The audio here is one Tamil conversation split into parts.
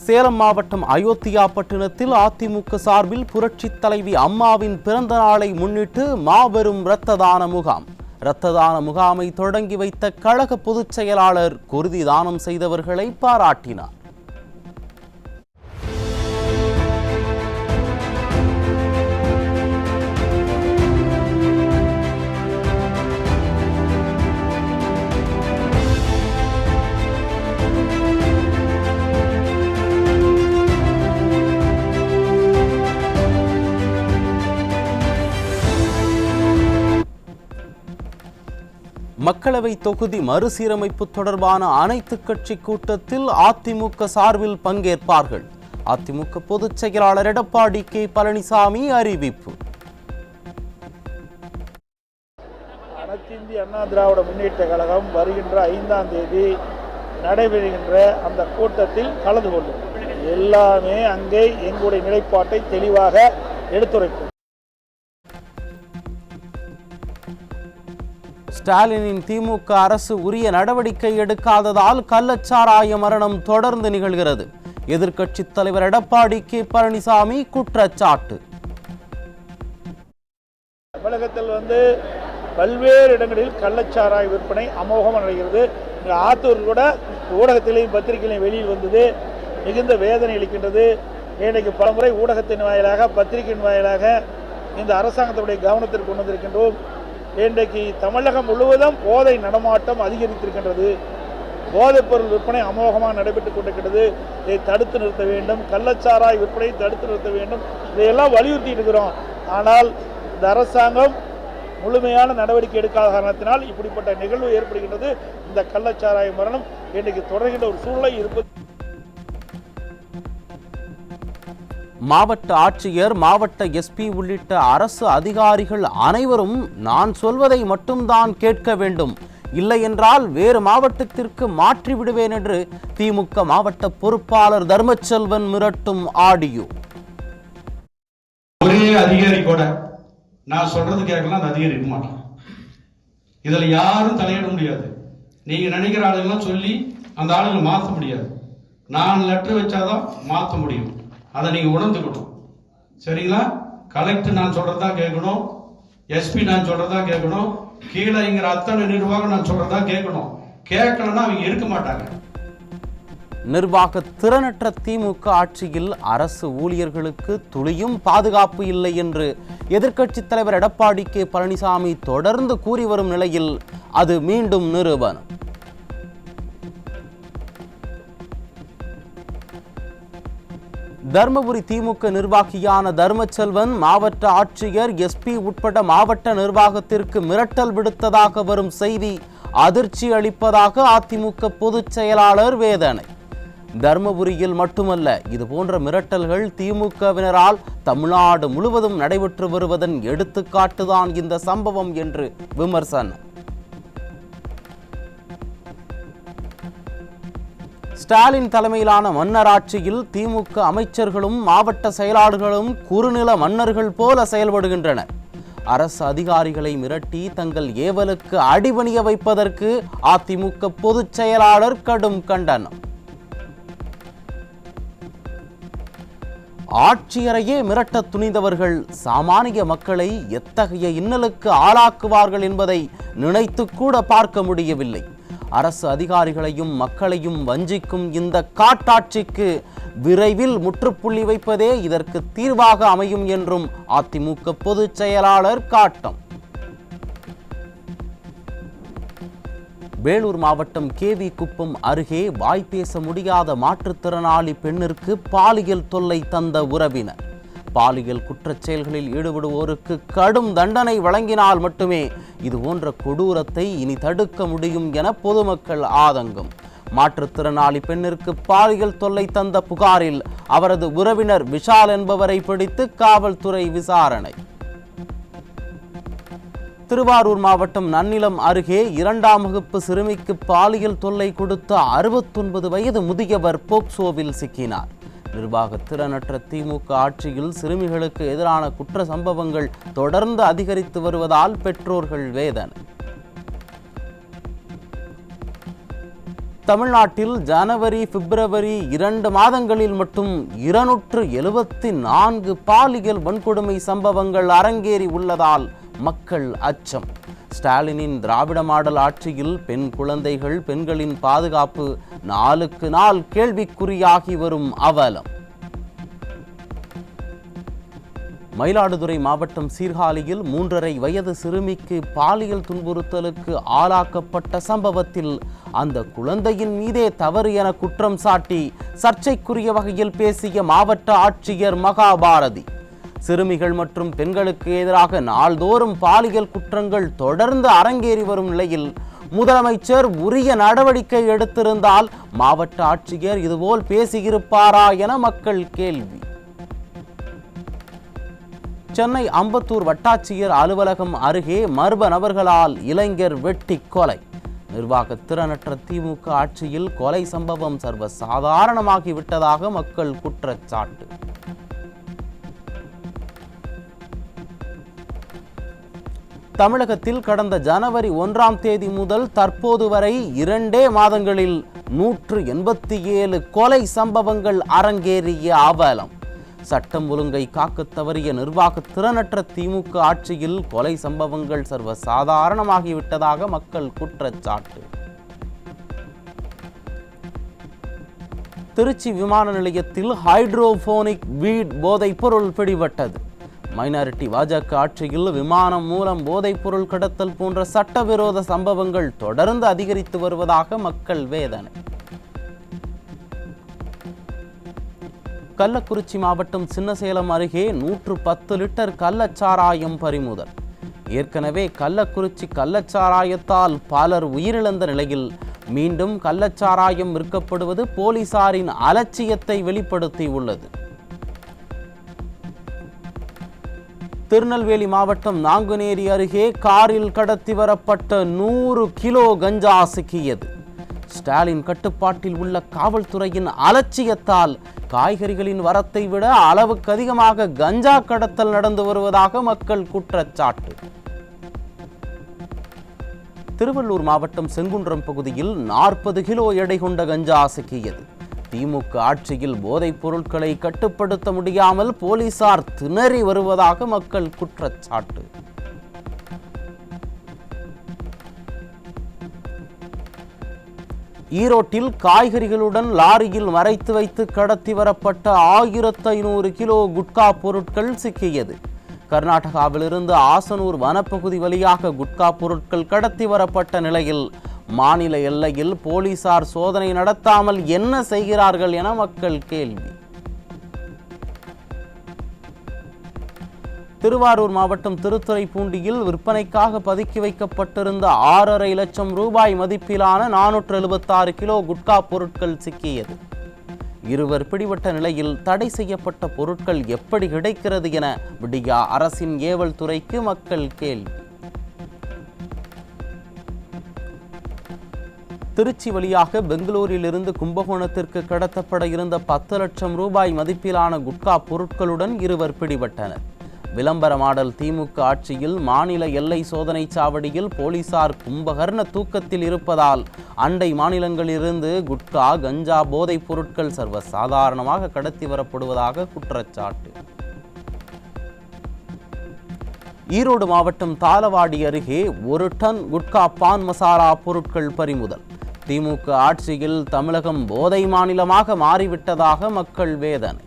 சேலம் மாவட்டம் அயோத்தியாபட்டினத்தில் அதிமுக சார்பில் புரட்சித் தலைவி அம்மாவின் பிறந்த நாளை முன்னிட்டு மாபெரும் இரத்த தான முகாமை தொடங்கி வைத்த கழக பொதுச் செயலாளர் குருதி தானம் செய்தவர்களை பாராட்டினார். மக்களவை தொகுதி மறுசீரமைப்பு தொடர்பான அனைத்து கட்சி கூட்டத்தில் அதிமுக சார்பில் பங்கேற்பார்கள். அதிமுக பொதுச் செயலாளர் எடப்பாடி கே பழனிசாமி அறிவிப்பு. அனைத்து இந்திய அண்ணா திராவிட முன்னேற்ற கழகம் வருகின்ற 5ஆம் தேதி நடைபெறுகின்ற அந்த கூட்டத்தில் கலந்து கொள்ளும். எல்லாமே அங்கே எங்களுடைய நிலைப்பாட்டை தெளிவாக எடுத்துரைக்கும். ஸ்டாலினின் திமுக அரசு உரிய நடவடிக்கை எடுக்காததால் கள்ளச்சாராய மரணம் தொடர்ந்து நிகழ்கிறது. எதிர்க்கட்சித் தலைவர் எடப்பாடி கே பழனிசாமி குற்றச்சாட்டு. தமிழகத்தில் பல்வேறு இடங்களில் கள்ளச்சாராய விற்பனை அமோகமாக நடக்கிறது. ஆத்தூர் கூட ஊடகத்திலையும் பத்திரிகையிலையும் வெளியில் வந்தது. மிகுந்த வேதனை அளிக்கின்றது. இன்றைக்கு பலமுறை ஊடகத்தின் வாயிலாக பத்திரிகையின் வாயிலாக இந்த அரசாங்கத்துடைய கவனத்திற்கு கொண்டு வந்திருக்கின்றோம். இன்றைக்கு தமிழகம் முழுவதும் போதை நடமாட்டம் அதிகரித்திருக்கின்றது. போதைப் பொருள் விற்பனை அமோகமாக நடைபெற்றுக் கொண்டிருக்கிறது. இதை தடுத்து நிறுத்த வேண்டும். கள்ளச்சாராய் விற்பனை தடுத்து நிறுத்த வேண்டும். இதையெல்லாம் வலியுறுத்தி இருக்கிறோம். ஆனால் இந்த அரசாங்கம் முழுமையான நடவடிக்கை எடுக்காத காரணத்தினால் இப்படிப்பட்ட நிகழ்வு ஏற்படுகின்றது. இந்த கள்ளச்சாராய மரணம் இன்றைக்கு தொடர்கின்ற ஒரு சூழ்நிலை இருப்பது. மாவட்ட ஆட்சியர், மாவட்ட எஸ்பி உள்ளிட்ட அரசு அதிகாரிகள் அனைவரும் நான் சொல்வதை மட்டும்தான் கேட்க வேண்டும், இல்லை என்றால் வேறு மாவட்டத்திற்கு மாற்றி விடுவேன் என்று திமுக மாவட்ட பொறுப்பாளர் தர்மச்செல்வன் மிரட்டும் ஆடியோ. ஒரே அதிகாரி கூட நான் சொல்றது கேட்கலாம், அந்த அதிகாரி இருக்க மாட்டான். இதுல யாரும் தலையிட முடியாது. நீங்க நினைக்கிற ஆளுங்கெல்லாம் சொல்லி அந்த ஆளுங்களை மாற்ற முடியாது. நான் லெட்டர் வச்சாதான் மாற்ற முடியும். அதை நீங்க உணர்ந்துக்கணும். சரிங்களா? கலெக்டர் நான் சொல்றதா கேட்கணும், எஸ்பி நான் சொல்றதா கேட்கணும், கீழே இங்கிற அத்தனை நிர்வாகம் நான் சொல்றதா கேட்கணும். கேட்கலன்னா அவங்க இருக்க மாட்டாங்க. நிர்வாக திறனற்ற திமுக ஆட்சியில் அரசு ஊழியர்களுக்கு துளியும் பாதுகாப்பு இல்லை என்று எதிர்க்கட்சித் தலைவர் எடப்பாடி கே பழனிசாமி தொடர்ந்து கூறி வரும் நிலையில் அது மீண்டும் நிரூபணம். தர்மபுரி திமுக நிர்வாகியான தர்மச்செல்வன் மாவட்ட ஆட்சியர், எஸ்பி உட்பட மாவட்ட நிர்வாகத்திற்கு மிரட்டல் விடுத்ததாக வரும் செய்தி அதிர்ச்சி அளிப்பதாக அதிமுக பொதுச் செயலாளர் வேதனை. தர்மபுரியில் மட்டுமல்ல, இதுபோன்ற மிரட்டல்கள் திமுகவினரால் தமிழ்நாடு முழுவதும் நடைபெற்று வருவதன் எடுத்துக்காட்டுதான் இந்த சம்பவம் என்று விமர்சனம். ஸ்டாலின் தலைமையிலான மன்னராட்சியில் திமுக அமைச்சர்களும் மாவட்ட செயலாளர்களும் குறுநில மன்னர்கள் போல செயல்படுகின்றனர். அரசு அதிகாரிகளை மிரட்டி தங்கள் ஏவலுக்கு அடிபணிய வைப்பதற்கு அதிமுக பொதுச் செயலாளர் கடும் கண்டனம். ஆட்சியரையே மிரட்ட துணிந்தவர்கள் சாமானிய மக்களை எத்தகைய இன்னலுக்கு ஆளாக்குவார்கள் என்பதை நினைத்து கூட பார்க்க முடியவில்லை. அரசு அதிகாரிகளையும் மக்களையும் வஞ்சிக்கும் இந்த காட்டாட்சிக்கு விரைவில் முற்றுப்புள்ளி வைப்பதே இதற்கு தீர்வாக அமையும் என்றும் அதிமுக பொதுச் செயலாளர் காட்டம். வேலூர் மாவட்டம் கேவி குப்பம் அருகே வாய்ப்பேச முடியாத மாற்றுத்திறனாளி பெண்ணிற்கு பாலியல் தொல்லை தந்த உறவினர். பாலியல் குற்றச் செயல்களில் ஈடுபடுவோருக்கு கடும் தண்டனை வழங்கினால் மட்டுமே இதுபோன்ற கொடூரத்தை இனி தடுக்க முடியும் என பொதுமக்கள் ஆதங்கம். மாற்றுத்திறனாளி பெண்ணிற்கு பாலியல் தொல்லை தந்த புகாரில் அவரது உறவினர் விஷால் என்பவரை பிடித்து காவல்துறை விசாரணை. திருவாரூர் மாவட்டம் நன்னிலம் அருகே 2ஆம் வகுப்பு சிறுமிக்கு பாலியல் தொல்லை கொடுத்த 69 வயது முதியவர் போக்சோவில் சிக்கினார். நிர்வாக திறனற்ற திமுக ஆட்சியில் சிறுமிகளுக்கு எதிரான குற்ற சம்பவங்கள் தொடர்ந்து அதிகரித்து வருவதால் பெற்றோர்கள் வேதனை. தமிழ்நாட்டில் ஜனவரி பிப்ரவரி 2 மாதங்களில் மட்டும் 274 பாலியல் வன்கொடுமை சம்பவங்கள் அரங்கேறி உள்ளதால் மக்கள் அச்சம். ஸ்டாலினின் திராவிட மாடல் ஆட்சியில் பெண் குழந்தைகள், பெண்களின் பாதுகாப்பு நாளுக்கு நாள் கேள்விக்குறியாகி வரும் அவலம். மயிலாடுதுறை மாவட்டம் சீர்காழியில் 3.5 வயது சிறுமிக்கு பாலியல் துன்புறுத்தலுக்கு ஆளாக்கப்பட்ட சம்பவத்தில் அந்த குழந்தையின் மீதே தவறு என குற்றம் சாட்டி சர்ச்சைக்குரிய வகையில் பேசிய மாவட்ட ஆட்சியர் மகாபாரதி, சிறுமிகள் மற்றும் பெண்களுக்கு எதிராக நாள்தோறும் பாலியல் குற்றங்கள் தொடர்ந்து அரங்கேறி வரும் நிலையில் முதலமைச்சர் உரிய நடவடிக்கை எடுத்திருந்தால் மாவட்ட ஆட்சியர் இதுபோல் பேசியிருப்பாரா என மக்கள் கேள்வி. சென்னை அம்பத்தூர் வட்டாட்சியர் அலுவலகம் அருகே மர்ம நபர்களால் இளைஞர் வெட்டி கொலை. நிர்வாக திறனற்ற திமுக ஆட்சியில் கொலை சம்பவம் சர்வசாதாரணமாகிவிட்டதாக மக்கள் குற்றச்சாட்டு. தமிழகத்தில் கடந்த ஜனவரி 1ஆம் தேதி முதல் தற்போது வரை 2 மாதங்களில் 187 கொலை சம்பவங்கள் அரங்கேறிய அவலம். சட்டம் ஒழுங்கை காக்க தவறிய நிர்வாக திறனற்ற திமுக ஆட்சியில் கொலை சம்பவங்கள் சர்வசாதாரணமாகிவிட்டதாக மக்கள் குற்றச்சாட்டு. திருச்சி விமான நிலையத்தில் ஹைட்ரோபோனிக் வீட் போதைப் பொருள் பிடிபட்டது. மைனாரிட்டி பாஜக ஆட்சியில் விமானம் மூலம் போதைப் பொருள் கடத்தல் போன்ற சட்டவிரோத சம்பவங்கள் தொடர்ந்து அதிகரித்து வருவதாக மக்கள் வேதனை. கள்ளக்குறிச்சி மாவட்டம் சின்னசேலம் அருகே 110 லிட்டர் கள்ளச்சாராயம் பறிமுதல். ஏற்கனவே கள்ளக்குறிச்சி கள்ளச்சாராயத்தால் பலர் உயிரிழந்த நிலையில் மீண்டும் கள்ளச்சாராயம் விற்கப்படுவது போலீசாரின் அலட்சியத்தை வெளிப்படுத்தியுள்ளது. திருநெல்வேலி மாவட்டம் நாங்குநேரி அருகே காரில் கடத்தி வரப்பட்ட 100 கிலோ கஞ்சா சிக்கியது. ஸ்டாலின் கட்டுப்பாட்டில் உள்ள காவல்துறையின் அலட்சியத்தால் காய்கறிகளின் வரத்தை விட அளவுக்கு அதிகமாக கஞ்சா கடத்தல் நடந்து வருவதாக மக்கள் குற்றச்சாட்டு. திருவள்ளூர் மாவட்டம் செங்குன்றம் பகுதியில் 40 கிலோ எடை கொண்ட கஞ்சா சிக்கியது. திமுக ஆட்சியில் போதைப் பொருட்களை கட்டுப்படுத்த முடியாமல் போலீசார் திணறி வருவதாக மக்கள் குற்றச்சாட்டு. ஈரோட்டில் காய்கறிகளுடன் லாரியில் மறைத்து வைத்து கடத்தி வரப்பட்ட 1500 கிலோ குட்கா பொருட்கள் சிக்கியது. கர்நாடகாவிலிருந்து ஆசனூர் வனப்பகுதி வழியாக குட்கா பொருட்கள் கடத்தி வரப்பட்ட நிலையில் மாநில எல்லையில் போலீசார் சோதனை நடத்தாமல் என்ன செய்கிறார்கள் என மக்கள் கேள்வி. திருவாரூர் மாவட்டம் திருத்துறைப்பூண்டியில் விற்பனைக்காக பதுக்கி வைக்கப்பட்டிருந்த 6.5 லட்சம் ரூபாய் மதிப்பிலான 476 கிலோ குட்கா பொருட்கள் சிக்கியது. இருவர் பிடிபட்ட நிலையில் தடை செய்யப்பட்ட பொருட்கள் எப்படி கிடைக்கிறது என விடியா அரசின் ஏவல் துறைக்கு மக்கள் கேள்வி. திருச்சி வழியாக பெங்களூரிலிருந்து கும்பகோணத்திற்கு கடத்தப்பட இருந்த 10 லட்சம் ரூபாய் மதிப்பிலான குட்கா பொருட்களுடன் இருவர் பிடிபட்டனர். விளம்பர மாடல் திமுக ஆட்சியில் மாநில எல்லை சோதனை சாவடியில் போலீசார் கும்பகர்ண தூக்கத்தில் இருப்பதால் அண்டை மாநிலங்களிலிருந்து குட்கா, கஞ்சா போதைப் பொருட்கள் சர்வசாதாரணமாக கடத்தி வரப்படுவதாக குற்றச்சாட்டு. ஈரோடு மாவட்டம் தாளவாடி அருகே 1 டன் குட்கா பான் மசாலா பொருட்கள் பறிமுதல். திமுக ஆட்சியில் தமிழகம் போதை மாநிலமாக மாறிவிட்டதாக மக்கள் வேதனை.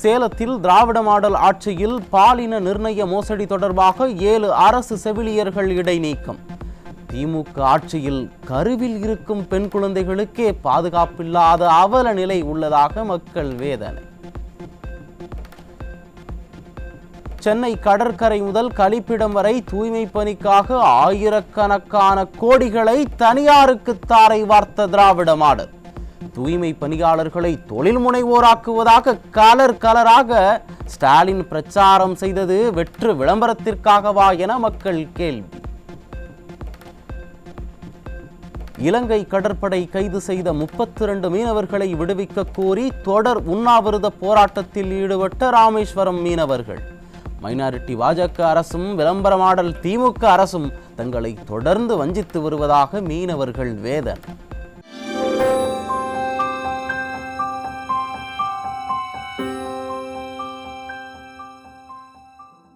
சேலத்தில் திராவிட மாடல் ஆட்சியில் பாலின நிர்ணய மோசடி தொடர்பாக 7 அரசு செவிலியர்கள் இடைநீக்கம். திமுக ஆட்சியில் கருவில் இருக்கும் பெண் குழந்தைகளுக்கே பாதுகாப்பில்லாத அவல நிலை உள்ளதாக மக்கள் வேதனை. சென்னை கடற்கரை முதல் கழிப்பிடம் வரை தூய்மை பணிக்காக ஆயிரக்கணக்கான கோடிகளை தனியாருக்கு தாரை வார்த்த திராவிட மாடல். தூய்மை பணியாளர்களை தொழில் முனைவோராக்குவதாக கலராக ஸ்டாலின் பிரச்சாரம் செய்தது வெற்று விளம்பரத்திற்காகவா என மக்கள் கேள்வி. இலங்கை கடற்படை கைது செய்த 32 மீனவர்களை விடுவிக்க கோரி தொடர் உண்ணாவிரத போராட்டத்தில் ஈடுபட்ட ராமேஸ்வரம் மீனவர்கள். மைனாரிட்டி பாஜக அரசும் விளம்பர மாடல் திமுக அரசும் தங்களை தொடர்ந்து வஞ்சித்து வருவதாக மீனவர்கள் வேதனை.